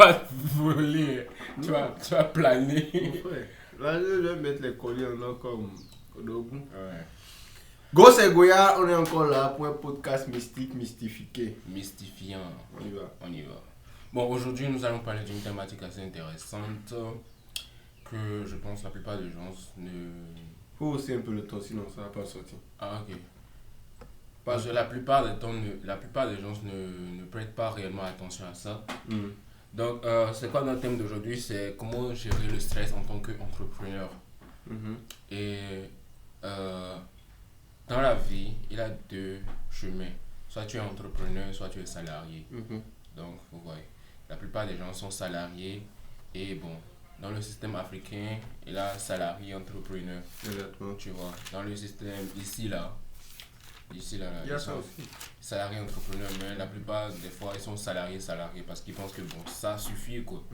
pas voler, tu vas planer. Ouais. Là, je vais mettre les colliers en or comme Kodogu. Ouais. Go, c'est Goya, on est encore là pour un podcast mystique, mystifié. Mystifiant. On y va. On y va. Bon, aujourd'hui, nous allons parler d'une thématique assez intéressante que je pense la plupart des gens ne... Faut aussi un peu le temps, sinon ça va pas sortir. Ah, ok. Parce que la plupart des gens ne prêtent pas réellement attention à ça. Donc, c'est quoi notre thème d'aujourd'hui? C'est comment gérer le stress en tant qu'entrepreneur. Et dans la vie, il y a deux chemins. Soit tu es entrepreneur, soit tu es salarié. Donc, vous voyez, la plupart des gens sont salariés. Et bon, dans le système africain, il y a salarié, entrepreneur. Exactement. Tu vois, dans le système ici, là, il y a ça aussi. Salariés entrepreneurs, mais la plupart des fois ils sont salariés parce qu'ils pensent que bon, ça suffit quoi.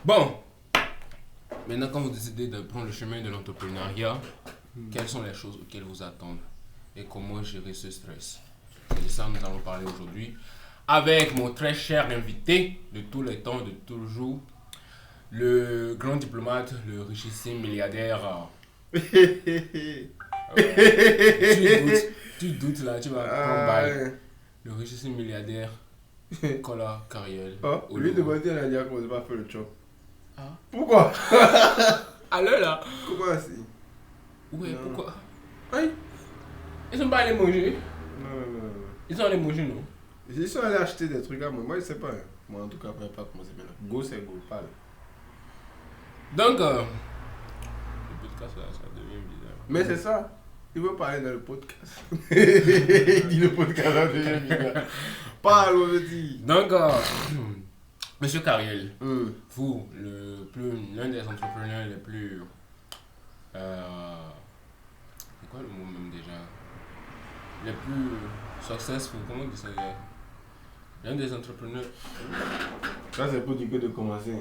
Bon, maintenant quand vous décidez de prendre le chemin de l'entrepreneuriat, quelles sont les choses auxquelles vous attendez et comment gérer ce stress? C'est de ça que nous allons parler aujourd'hui avec mon très cher invité de tous les temps, de toujours, le grand diplomate, le richissime milliardaire. Tu doutes là, tu vas prendre bail. Le richissime milliardaire, Kola Kariel. Oh, lui demander à la qu'on ne pas faire le job. Ah. Pourquoi? Allez là. Comment c'est? Ouais, Non. pourquoi? Aïe. Ils sont pas allés manger. Non. Ils sont allés manger, non? Ils sont allés acheter des trucs à moi. Moi, je sais pas. Hein. Moi, en tout cas, je ne sais pas comment c'est maintenant. Go, c'est go, parle. Donc, le podcast là, ça devient bizarre. Mais c'est ça. Il veut parler dans le podcast. Il dit le podcast là devient bizarre. Parle, on veut dire. Donc, Monsieur Kariel, vous, l'un des entrepreneurs les plus... c'est quoi le mot même déjà? Les plus successful, comment on dit ça? L'un des entrepreneurs... Ça, c'est pour dire que de commencer.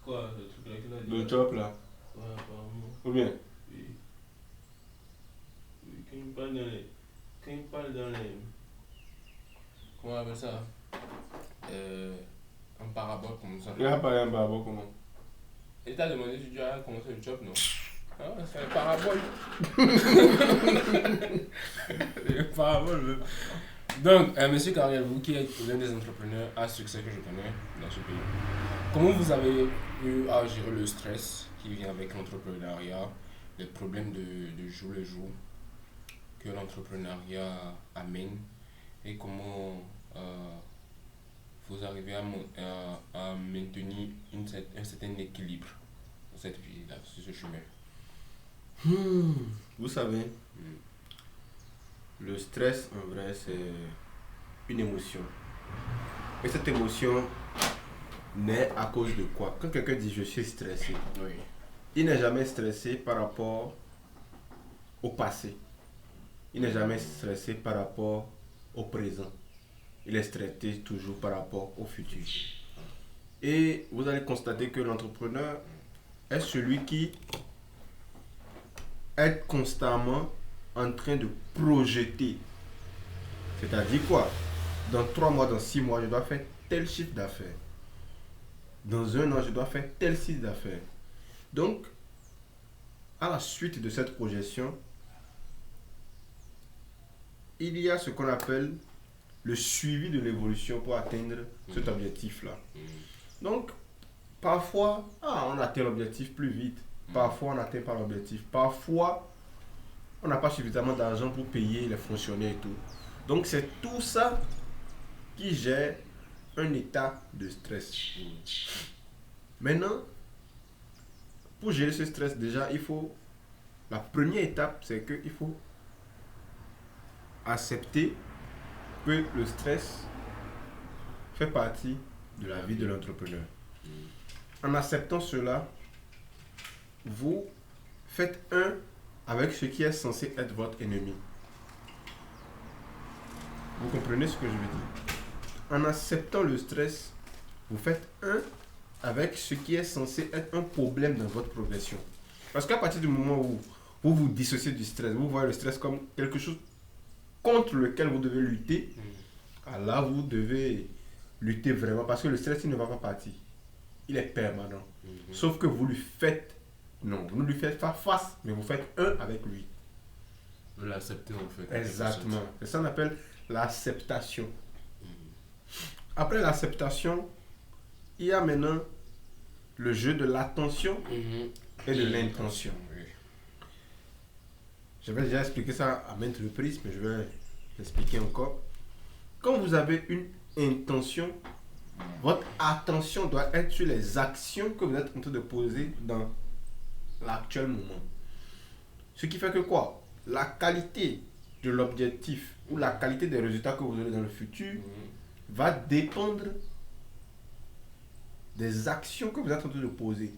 Quoi, le truc là qu'il a dit? Le job là. Ouais, apparemment. Ou bien? Oui. Quand il parle dans les... Comment on appelle ça? En parabole comme ça. Il a parlé un barbeau comment? Il t'a demandé si tu as commencé le job, non? Ah, c'est un parabole. C'est un parabole, même. Donc, Monsieur Kariel, vous qui êtes l'un des entrepreneurs à succès que je connais dans ce pays, comment vous avez eu à gérer le stress qui vient avec l'entrepreneuriat, les problèmes de jour le jour que l'entrepreneuriat amène et comment vous arrivez à maintenir un certain équilibre dans cette vie-là, sur ce chemin? Vous savez, le stress en vrai c'est une émotion. Et cette émotion naît à cause de quoi? Quand quelqu'un dit je suis stressé, Oui. il n'est jamais stressé par rapport au passé. Il n'est jamais stressé par rapport au présent. Il est stressé toujours par rapport au futur. Et vous allez constater que l'entrepreneur est celui qui est constamment en train de projeter. C'est-à-dire quoi? Dans 3 mois, dans 6 mois, je dois faire tel chiffre d'affaires. Dans 1 an, je dois faire tel chiffre d'affaires. Donc, à la suite de cette projection, il y a ce qu'on appelle le suivi de l'évolution pour atteindre cet objectif-là. Donc, parfois, on atteint l'objectif plus vite. Parfois, on n'atteint pas l'objectif. Parfois, on n'a pas suffisamment d'argent pour payer les fonctionnaires et tout. Donc, c'est tout ça qui gère un état de stress. Maintenant, pour gérer ce stress, déjà, la première étape, c'est qu'il faut accepter que le stress fait partie de la vie de l'entrepreneur. En acceptant cela, vous faites un avec ce qui est censé être votre ennemi. Vous comprenez ce que je veux dire? En acceptant le stress, vous faites un avec ce qui est censé être un problème dans votre progression. Parce qu'à partir du moment où vous vous dissociez du stress, vous voyez le stress comme quelque chose contre lequel vous devez lutter, là vous devez lutter vraiment parce que le stress, il ne va pas partir. Il est permanent. Sauf que vous lui faites, non, vous ne lui faites pas face, mais vous faites un avec lui. Vous l'acceptez en fait. Exactement. C'est ça qu'on appelle l'acceptation. Après l'acceptation, il y a maintenant le jeu de l'attention et de l'intention. Oui. Je vais déjà expliquer ça à maintes reprises, mais je vais l'expliquer encore. Quand vous avez une intention, votre attention doit être sur les actions que vous êtes en train de poser dans l'actuel moment. Ce qui fait que quoi? La qualité de l'objectif ou la qualité des résultats que vous aurez dans le futur va dépendre des actions que vous êtes en train de poser.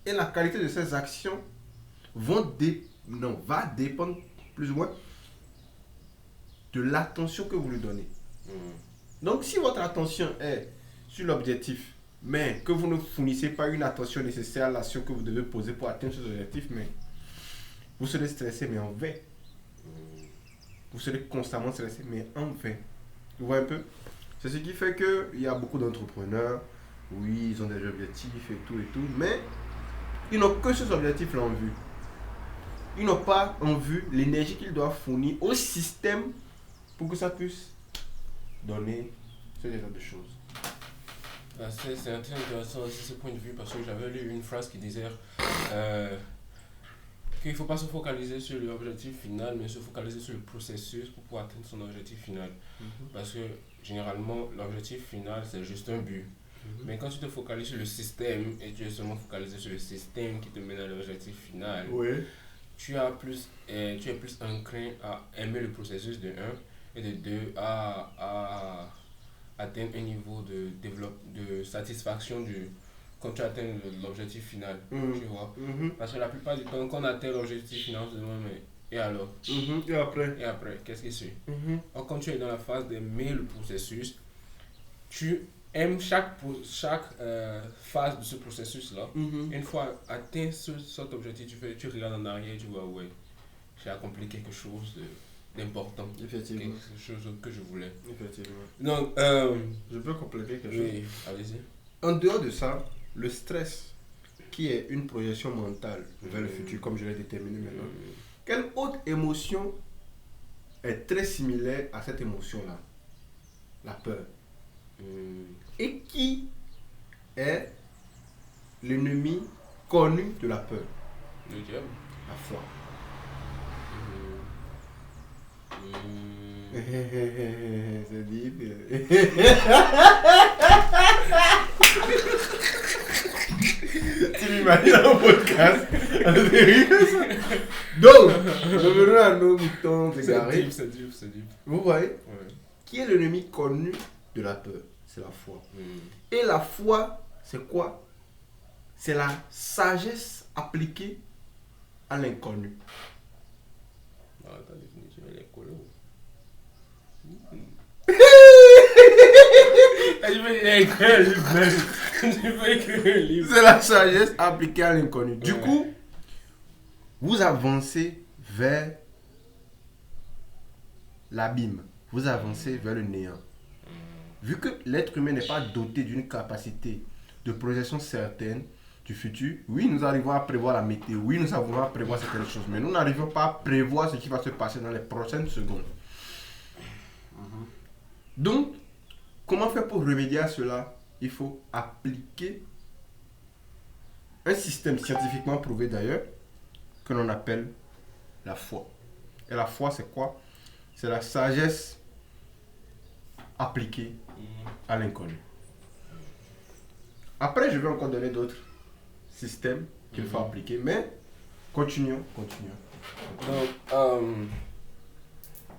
Et la qualité de ces actions va dépendre plus ou moins de l'attention que vous lui donnez. Donc si votre attention est sur l'objectif, mais que vous ne fournissez pas une attention nécessaire à l'action que vous devez poser pour atteindre cet objectif, mais vous serez stressé, mais en vain. Vous serez constamment stressé, mais en vain. Vous voyez un peu? C'est ce qui fait qu'il y a beaucoup d'entrepreneurs, oui, ils ont des objectifs et tout, mais ils n'ont que ces objectifs-là en vue. Ils n'ont pas en vue l'énergie qu'ils doivent fournir au système pour que ça puisse donner ce genre de choses. C'est intéressant aussi ce point de vue parce que j'avais lu une phrase qui disait qu'il ne faut pas se focaliser sur l'objectif final, mais se focaliser sur le processus pour pouvoir atteindre son objectif final. Parce que généralement, l'objectif final, c'est juste un but. Mais quand tu te focalises sur le système et tu es seulement focalisé sur le système qui te mène à l'objectif final, tu es plus enclin à aimer le processus de 1 et de 2 à atteindre un niveau de satisfaction quand tu atteins l'objectif final. Tu vois? Parce que la plupart du temps, quand on atteint l'objectif final, on se demande mais et alors? Et après, qu'est-ce qui suit? Or, quand tu es dans la phase d'aimer le processus, tu aimes chaque phase de ce processus-là. Une fois atteint cet objectif, tu regardes en arrière et tu vois, ouais, j'ai accompli quelque chose d'important. Effectivement. Quelque chose que je voulais. Effectivement. Donc, je peux compléter quelque chose? Oui, allez-y. En dehors de ça, le stress, qui est une projection mentale vers le futur, comme je l'ai déterminé maintenant, quelle autre émotion est très similaire à cette émotion-là? La peur. Et qui est l'ennemi connu de la peur? Le diable. La foi. C'est deep. Tu m'imagines un podcast. Donc, revenons à nos moutons égarés. C'est deep. Vous voyez? Ouais. Qui est l'ennemi connu de la peur? C'est la foi. Et la foi, c'est quoi? C'est la sagesse appliquée à l'inconnu. Non, ta définition, elle est colo. C'est la sagesse appliquée à l'inconnu. Du coup, vous avancez vers l'abîme. Vous avancez vers le néant. Vu que l'être humain n'est pas doté d'une capacité de projection certaine du futur, oui, nous arrivons à prévoir la météo, oui, nous arrivons à prévoir certaines choses, mais nous n'arrivons pas à prévoir ce qui va se passer dans les prochaines secondes. Donc, comment faire pour remédier à cela? Il faut appliquer un système scientifiquement prouvé d'ailleurs, que l'on appelle la foi. Et la foi, c'est quoi? C'est la sagesse appliquée à l'inconnu. Après, je vais encore donner d'autres systèmes qu'il faut appliquer, mais continuons. Donc,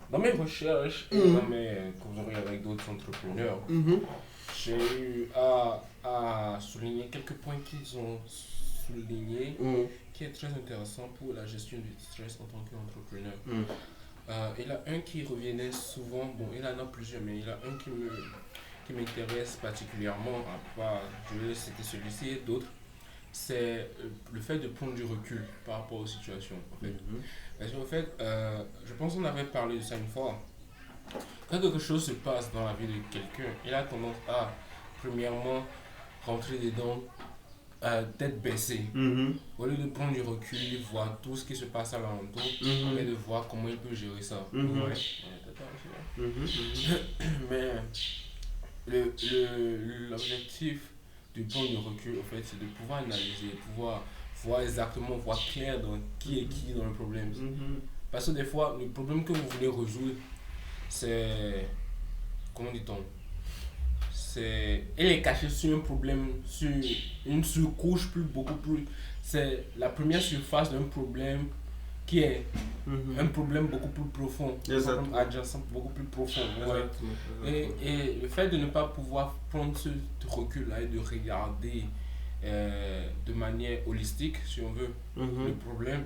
dans mes recherches et dans mes causeries avec d'autres entrepreneurs, j'ai eu à souligner quelques points qu'ils ont soulignés qui est très intéressant pour la gestion du stress en tant qu'entrepreneur. Il y a un qui revenait souvent, bon, il y en a plusieurs, mais il y a un qui m'intéresse particulièrement, c'était celui-ci et d'autres, c'est le fait de prendre du recul par rapport aux situations. En fait. Parce qu'en fait, je pense qu'on avait parlé de ça une fois. Quand quelque chose se passe dans la vie de quelqu'un, il a tendance à, premièrement, rentrer dedans tête baissée. Au lieu de prendre du recul, voir tout ce qui se passe à l'entour, et de voir comment il peut gérer ça. Ouais. Mais l'objectif du prendre du recul, en fait, c'est de pouvoir analyser, de pouvoir voir exactement, voir clair dans qui est qui dans le problème. Parce que des fois, le problème que vous voulez résoudre, c'est. Comment dit-on? Elle est cachée sur un problème, sur une surcouche beaucoup plus. C'est la première surface d'un problème qui est un problème beaucoup plus profond, un problème adjacent beaucoup plus profond. Ouais. Et le fait de ne pas pouvoir prendre ce recul-là et de regarder de manière holistique, si on veut, le problème,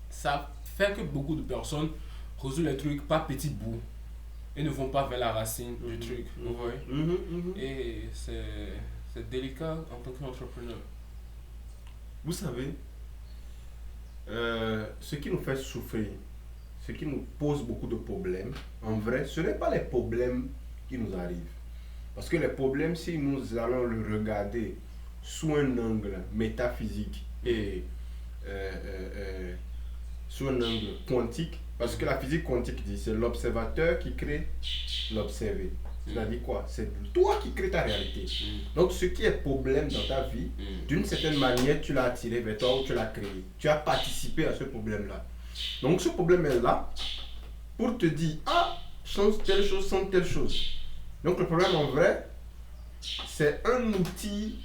ça fait que beaucoup de personnes résolvent les trucs par petits bouts et ne vont pas vers la racine du truc. Vous voyez? Et c'est délicat en tant qu'entrepreneur. Vous savez, ce qui nous fait souffrir, ce qui nous pose beaucoup de problèmes, en vrai, ce n'est pas les problèmes qui nous arrivent. Parce que les problèmes, si nous allons le regarder sous un angle métaphysique et sous un angle quantique, parce que la physique quantique dit c'est l'observateur qui crée l'observé. C'est-à-dire quoi? C'est toi qui crée ta réalité. Donc ce qui est problème dans ta vie, d'une certaine manière, tu l'as attiré vers toi ou tu l'as créé. Tu as participé à ce problème-là. Donc ce problème est là pour te dire, ah, change telle chose, change telle chose. Donc le problème en vrai, c'est un outil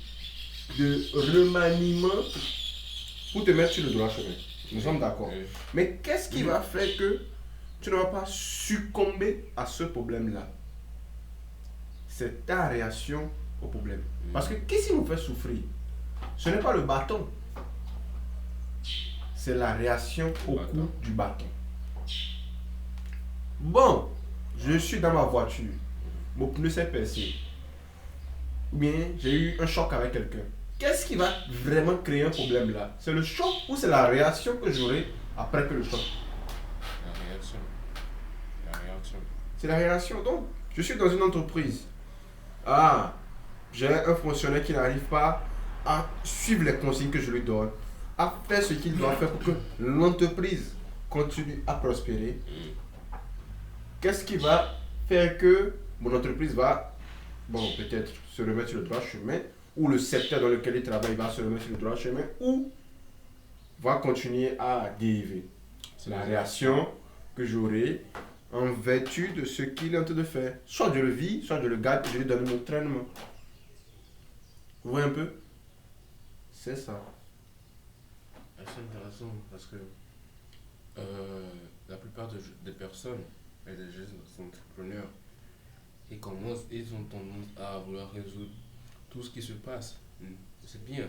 de remaniement pour te mettre sur le droit chemin. Nous sommes d'accord. Mais qu'est-ce qui va faire que tu ne vas pas succomber à ce problème-là? C'est ta réaction au problème. Parce que qu'est-ce qui nous fait souffrir? Ce n'est pas le bâton. C'est la réaction au coup du bâton. Bon, je suis dans ma voiture. Mon pneu s'est percé. Ou bien j'ai eu un choc avec quelqu'un. Qu'est-ce qui va vraiment créer un problème là? C'est le choc ou c'est la réaction que j'aurai après que le choc? La réaction. C'est la réaction. Donc, je suis dans une entreprise. Ah, j'ai un fonctionnaire qui n'arrive pas à suivre les consignes que je lui donne, à faire ce qu'il doit faire pour que l'entreprise continue à prospérer. Qu'est-ce qui va faire que mon entreprise va, bon, peut-être se remettre sur le droit chemin, ou le secteur dans lequel il travaille va se remettre sur le droit chemin, ou va continuer à dériver? C'est la réaction que j'aurai en vertu de ce qu'il est en train de faire. Soit je le vis, soit je le garde et je lui donne un entraînement. Vous voyez un peu? C'est ça. C'est intéressant parce que la plupart des personnes, et des jeunes entrepreneurs, ils ont tendance à vouloir résoudre tout ce qui se passe. C'est bien.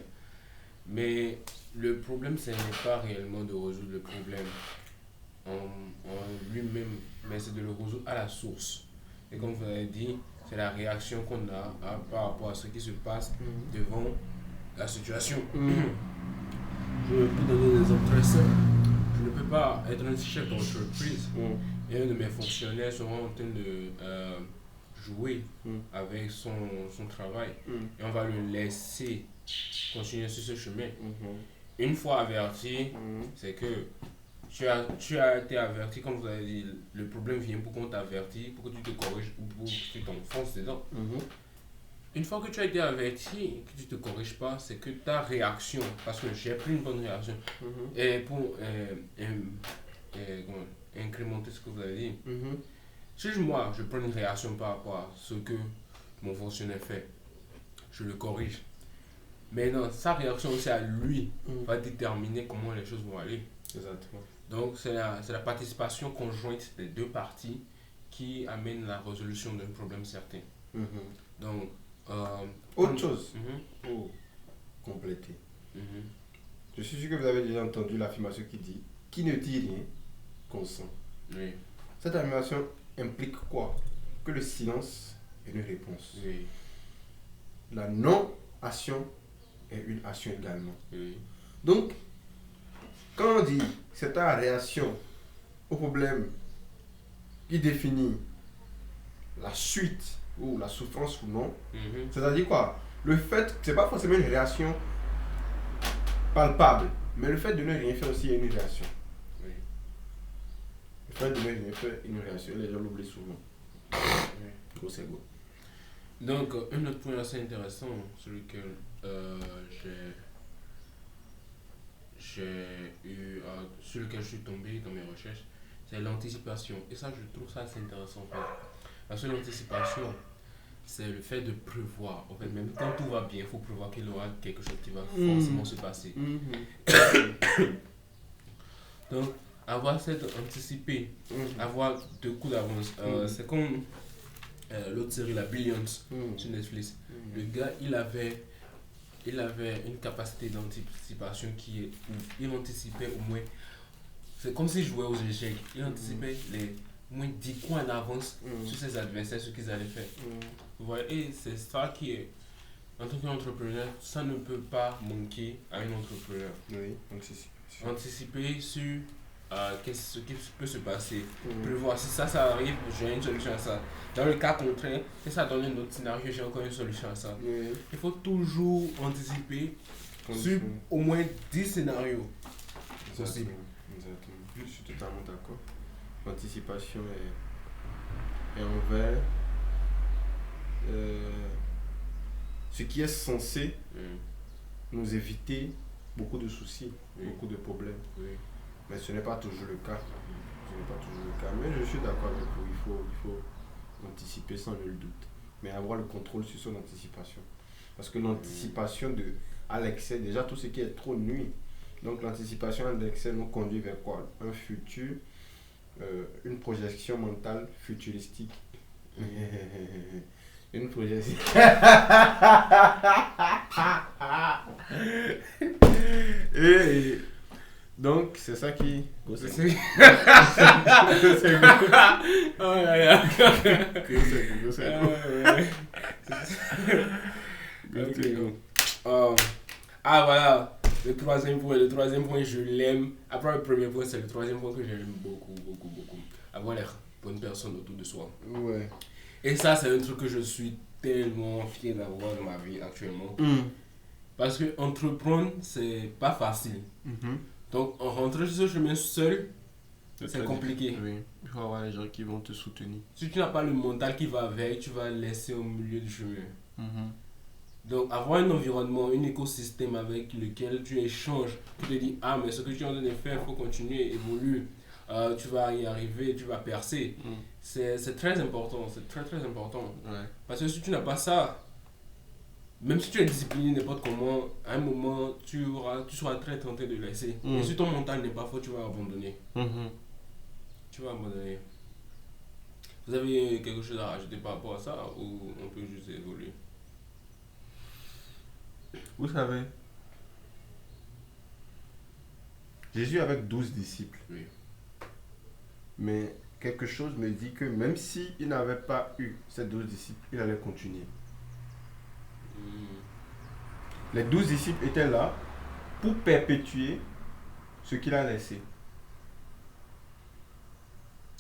Mais le problème, ce n'est pas réellement de résoudre le problème en lui-même, mais c'est de le résoudre à la source. Et comme vous avez dit, c'est la réaction qu'on a par rapport à ce qui se passe devant la situation. Je peux donner des exemples très simples. Je ne peux pas être un chef d'entreprise et un de mes fonctionnaires sera en train de jouer avec son travail et on va le laisser continuer sur ce chemin. Une fois averti, c'est que tu as été averti, comme vous avez dit, le problème vient pour qu'on t'avertit, pour que tu te corriges ou pour que tu t'enfonces dedans. Une fois que tu as été averti et que tu ne te corriges pas, c'est que ta réaction, parce que j'ai pris une bonne réaction, et pour incrémenter ce que vous avez dit, si moi je prends une réaction par rapport à ce que mon fonctionnaire fait, je le corrige. Mais non, sa réaction aussi à lui va déterminer comment les choses vont aller. Exactement. Donc c'est la participation conjointe des deux parties qui amène la résolution d'un problème certain. Donc, autre chose pour compléter. Je suis sûr que vous avez déjà entendu l'affirmation qui dit « Qui ne dit rien, consent ». Oui. Cette affirmation implique quoi? Que le silence est une réponse. Oui. La non-action est une action également. Oui. Donc, quand on dit c'est ta réaction au problème il définit la suite ou la souffrance ou non. Mhm. C'est-à-dire quoi? Le fait, c'est pas forcément une réaction palpable, mais le fait de ne rien faire aussi est une réaction. Oui. Le fait de ne rien faire est une réaction. Les gens l'oublient souvent. Oui. Gros, c'est gros. Donc, un autre point assez intéressant sur lequel sur lequel je suis tombé dans mes recherches, c'est l'anticipation. Et ça, je trouve ça assez intéressant en fait. Parce que l'anticipation, c'est le fait de prévoir. En fait, même quand tout va bien, il faut prévoir qu'il y aura quelque chose qui va forcément se passer. Donc, avoir cette anticipé, avoir deux coups d'avance, c'est comme l'autre série, la Billions, sur Netflix. Le gars, il avait une capacité d'anticipation qui est ouf. Il anticipait au moins, c'est comme s'il jouait aux échecs. Il anticipait les au moins 10 coups en avance sur ses adversaires, ce qu'ils allaient faire. Vous voyez, et c'est ça qui est, en tant qu'entrepreneur, ça ne peut pas manquer à un entrepreneur. Oui, anticipation. Anticiper sur ce qui peut se passer. Prévoir si ça arrive, j'ai une solution à ça. Dans le cas contraire, si ça donne un autre scénario, j'ai encore une solution à ça. Oui. Il faut toujours anticiper sur au moins 10 scénarios possibles. Exactement. Je suis totalement d'accord. L'anticipation est envers ce qui est censé nous éviter beaucoup de soucis, beaucoup de problèmes. Oui. Mais ce n'est pas toujours le cas. Ce n'est pas toujours le cas. Mais je suis d'accord avec vous. Il faut anticiper sans nul doute. Mais avoir le contrôle sur son anticipation. Parce que l'anticipation à l'excès, déjà tout ce qui est trop nuit. Donc l'anticipation à l'excès nous conduit vers quoi? Un futur, une projection mentale futuristique. Une projection. Et donc c'est ça qui. C'est voilà, le troisième point je l'aime. Après le premier point, c'est le troisième point que j'aime beaucoup. Avoir les bonnes personnes autour de soi. Ouais. Et ça, c'est un truc que je suis tellement fier d'avoir dans ma vie actuellement. Parce que entreprendre, c'est pas facile. Donc, rentrer sur ce chemin seul, c'est compliqué. Oui, il faut avoir les gens qui vont te soutenir. Si tu n'as pas le mental qui va avec, tu vas laisser au milieu du chemin. Donc, avoir un environnement, un écosystème avec lequel tu échanges, tu te dis, ah, mais ce que tu es en train de faire, il faut continuer, évoluer. Tu vas y arriver, tu vas percer. C'est très important, c'est très très important. Ouais. Parce que si tu n'as pas ça, même si tu es discipliné n'importe comment, à un moment, tu seras très tenté de laisser. Et si ton mental n'est pas fort, tu vas abandonner. Tu vas abandonner. Vous avez quelque chose à rajouter par rapport à ça ou on peut juste évoluer? Vous savez, Jésus avait 12 disciples. Oui. Mais quelque chose me dit que même s'il n'avait pas eu ces 12 disciples, il allait continuer. Les 12 disciples étaient là pour perpétuer ce qu'il a laissé.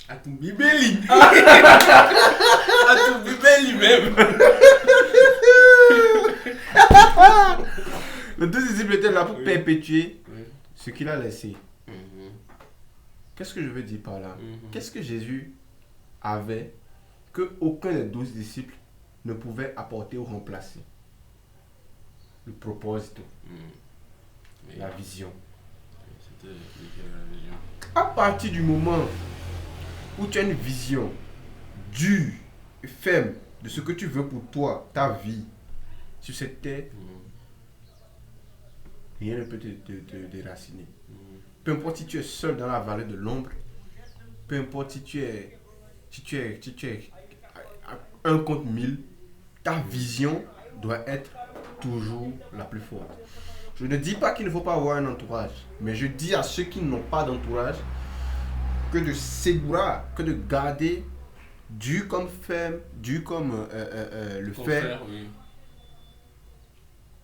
À ton bibeli. À ton bibeli même. Les 12 disciples étaient là pour perpétuer ce qu'il a laissé. Qu'est-ce que je veux dire par là? Qu'est-ce que Jésus avait que aucun des 12 disciples ne pouvait apporter ou remplacer? Le proposito. La vision. C'était la vision. À partir du moment où tu as une vision dure et ferme de ce que tu veux pour toi, ta vie, sur cette terre, rien ne peut te déraciner. Peu importe si tu es seul dans la vallée de l'ombre, peu importe si tu es 1 contre 1000, ta vision doit être toujours la plus forte. Je ne dis pas qu'il ne faut pas avoir un entourage, mais je dis à ceux qui n'ont pas d'entourage que de séduire, que de garder dur comme ferme, dur comme le fer,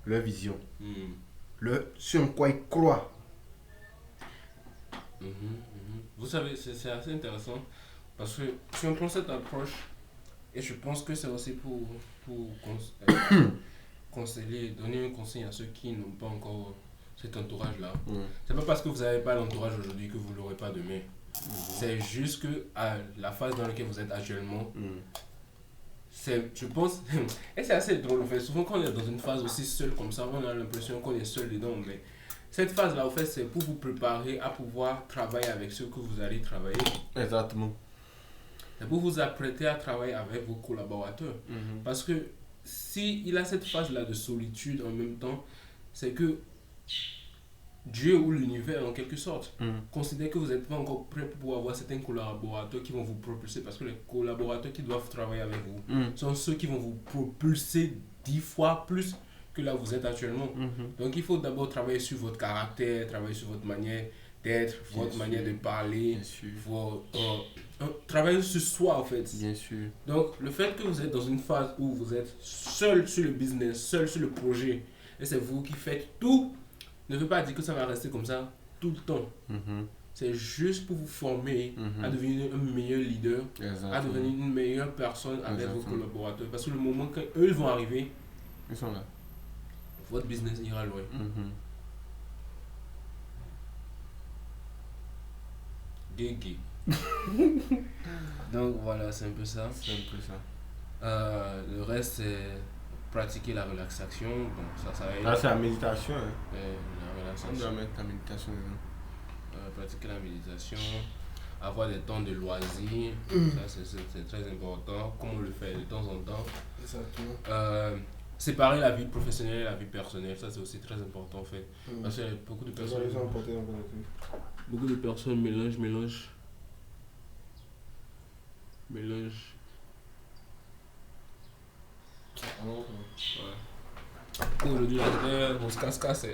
leur vision, ce en quoi ils croient. Vous savez, c'est assez intéressant Parce que si on prend cette approche, et je pense que c'est aussi pour conseiller, donner un conseil à ceux qui n'ont pas encore cet entourage-là. C'est pas parce que vous n'avez pas l'entourage aujourd'hui que vous ne l'aurez pas demain. C'est juste que à la phase dans laquelle vous êtes actuellement, je pense, et c'est assez drôle en fait, souvent quand on est dans une phase aussi seule comme ça, on a l'impression qu'on est seul dedans, mais cette phase-là, en fait, c'est pour vous préparer à pouvoir travailler avec ceux que vous allez travailler. Exactement. C'est pour vous apprêter à travailler avec vos collaborateurs. Parce que si il a cette phase-là de solitude en même temps, c'est que Dieu ou l'univers, en quelque sorte, considère que vous n'êtes pas encore prêt pour pouvoir avoir certains collaborateurs qui vont vous propulser. Parce que les collaborateurs qui doivent travailler avec vous sont ceux qui vont vous propulser 10 fois plus que là où vous êtes actuellement. Donc il faut d'abord travailler sur votre caractère, travailler sur votre manière d'être, votre manière de parler, travailler sur soi en fait. Bien sûr. Donc le fait que vous êtes dans une phase où vous êtes seul sur le business, seul sur le projet, et c'est vous qui faites tout, ne veut pas dire que ça va rester comme ça tout le temps. C'est juste pour vous former à devenir un meilleur leader, à devenir une meilleure personne avec vos collaborateurs. Parce que le moment qu'eux ils vont arriver, ils sont là. Votre business ira loin. Gay. Donc voilà, c'est un peu ça. Le reste, c'est pratiquer la relaxation. Bon, ça va être. Là, c'est la méditation. Hein. La relaxation. On doit mettre la méditation dedans. Pratiquer la méditation, avoir des temps de loisirs, ça c'est très important. Comme on le fait de temps en temps. Exactement. Séparer la vie professionnelle et la vie personnelle, ça c'est aussi très important en fait. Parce que beaucoup de personnes. Beaucoup de personnes mélangent. Ouais. Aujourd'hui, on se casse.